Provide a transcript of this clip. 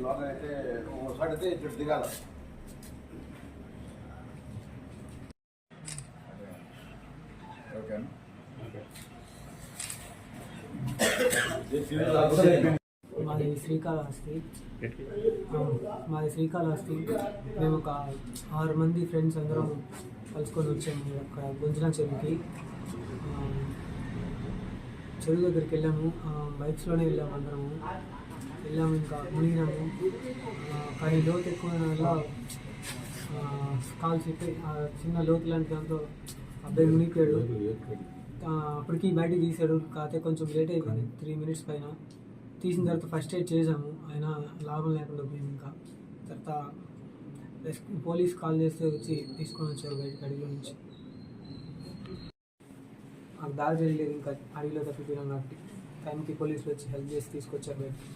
Long అయితే ఒకసారి అయితే ఇక్కడ దిగాల. మాది శ్రీకాళహస్తి. మేము ఒక 6 మంది ఫ్రెండ్స్ అందరం కలుసుకొని వచ్చాము అక్కడ గుంజన చెరువుకి. చెరువు దగ్గరికి వెళ్ళాము, బైక్స్లోనే వెళ్ళాము, అందరము వెళ్ళాము, ఇంకా మునిగినాము. కానీ లోతు ఎక్కువ వల్ల కాల్ చెప్పి చిన్న లోతు లాంటి దాంతో అబ్బాయి మునిగిపోయాడు. అప్పటికి బయటికి తీసాడు, కాకపోతే కొంచెం లేట్ అయిపోయింది, 3 minutes పైన. తీసిన తర్వాత ఫస్ట్ ఎయిడ్ చేసాము, అయినా లాభం లేకుండా పోయింది. ఇంకా తర్వాత పోలీస్ కాల్ చేస్తే వచ్చి తీసుకొని వచ్చారు బయటకు అడవిలో నుంచి. దారి తెలియలేదు, ఇంకా అడవిలో తప్పిపోయినాం కాబట్టి టైంకి పోలీసులు వచ్చి హెల్ప్ చేసి తీసుకొచ్చారు బయటకి.